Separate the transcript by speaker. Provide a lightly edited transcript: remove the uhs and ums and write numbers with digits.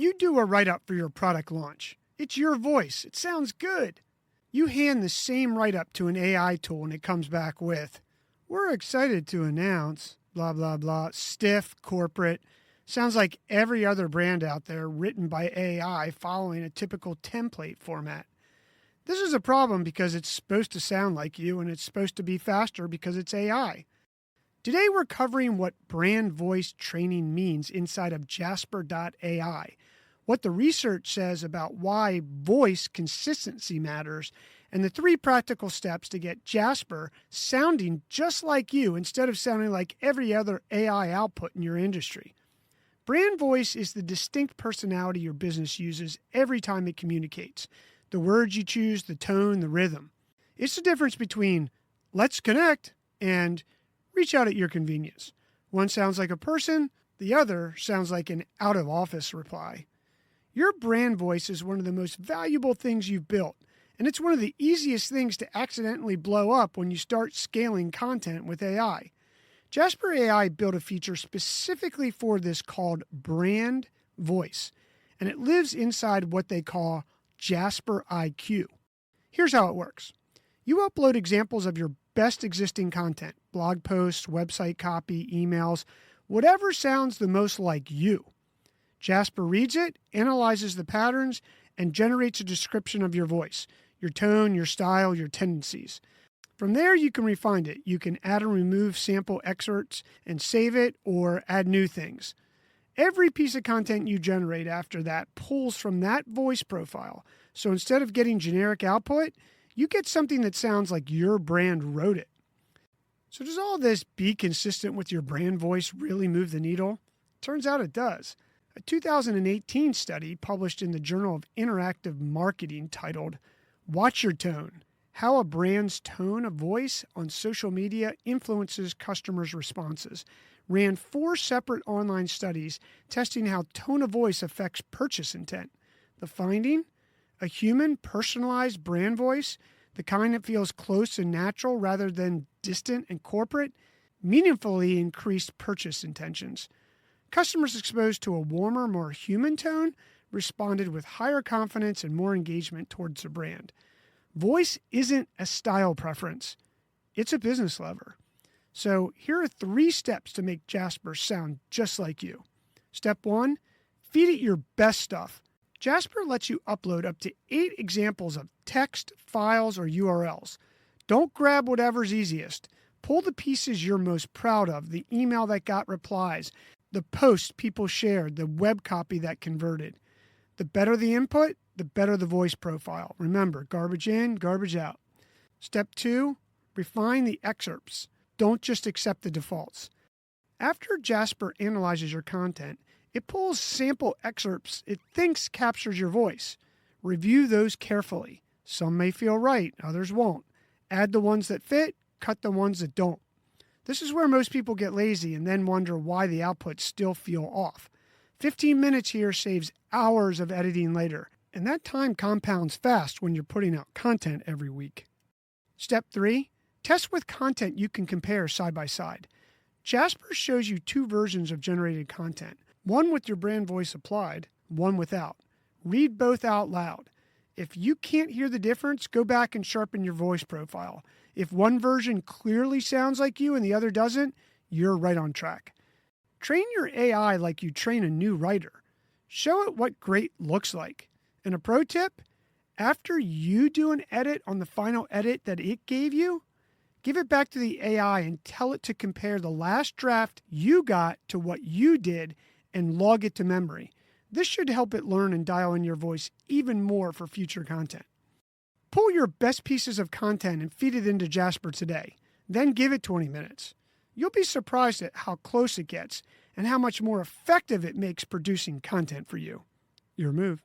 Speaker 1: You do a write-up for your product launch. It's your voice. It sounds good. You hand the same write-up to an AI tool and it comes back with, "We're excited to announce, blah, blah, blah, stiff, corporate." Sounds like every other brand out there written by AI following a typical template format. This is a problem because it's supposed to sound like you and it's supposed to be faster because it's AI. Today we're covering what brand voice training means inside of Jasper.ai, what the research says about why voice consistency matters, and the 3 practical steps to get Jasper sounding just like you instead of sounding like every other AI output in your industry. Brand voice is the distinct personality your business uses every time it communicates. The words you choose, the tone, the rhythm. It's the difference between "let's connect" and "reach out at your convenience." One sounds like a person, the other sounds like an out-of-office reply. Your brand voice is one of the most valuable things you've built, and it's one of the easiest things to accidentally blow up when you start scaling content with AI. Jasper.ai built a feature specifically for this called brand voice, and it lives inside what they call Jasper IQ. Here's how it works. You upload examples of your best existing content, blog posts, website copy, emails, whatever sounds the most like you. Jasper reads it, analyzes the patterns, and generates a description of your voice, your tone, your style, your tendencies. From there, you can refine it. You can add and remove sample excerpts and save it or add new things. Every piece of content you generate after that pulls from that voice profile. So instead of getting generic output, you get something that sounds like your brand wrote it. So does all this "be consistent with your brand voice" really move the needle? Turns out it does. A 2018 study published in the Journal of Interactive Marketing titled "Watch Your Tone: How a Brand's Tone of Voice on Social Media Influences Customers' Responses" ran 4 separate online studies testing how tone of voice affects purchase intent. The finding? A human, personalized brand voice, the kind that feels close and natural rather than distant and corporate, meaningfully increased purchase intentions. Customers exposed to a warmer, more human tone responded with higher confidence and more engagement towards the brand. Voice isn't a style preference. It's a business lever. So here are 3 steps to make Jasper sound just like you. Step 1, feed it your best stuff. Jasper lets you upload up to 8 examples of text, files, or URLs. Don't grab whatever's easiest. Pull the pieces you're most proud of, the email that got replies, the post people shared, the web copy that converted. The better the input, the better the voice profile. Remember, garbage in, garbage out. Step 2, refine the excerpts. Don't just accept the defaults. After Jasper analyzes your content, it pulls sample excerpts it thinks captures your voice. Review those carefully. Some may feel right, others won't. Add the ones that fit, cut the ones that don't. This is where most people get lazy and then wonder why the outputs still feel off. 15 minutes here saves hours of editing later, and that time compounds fast when you're putting out content every week. Step 3, test with content you can compare side by side. Jasper shows you 2 versions of generated content, one with your brand voice applied, one without. Read both out loud. If you can't hear the difference, go back and sharpen your voice profile. If one version clearly sounds like you and the other doesn't, you're right on track. Train your AI like you train a new writer. Show it what great looks like. And a pro tip, after you do an edit on the final edit that it gave you, give it back to the AI and tell it to compare the last draft you got to what you did and log it to memory. This should help it learn and dial in your voice even more for future content. Pull your best pieces of content and feed it into Jasper today. Then give it 20 minutes. You'll be surprised at how close it gets and how much more effective it makes producing content for you. Your move.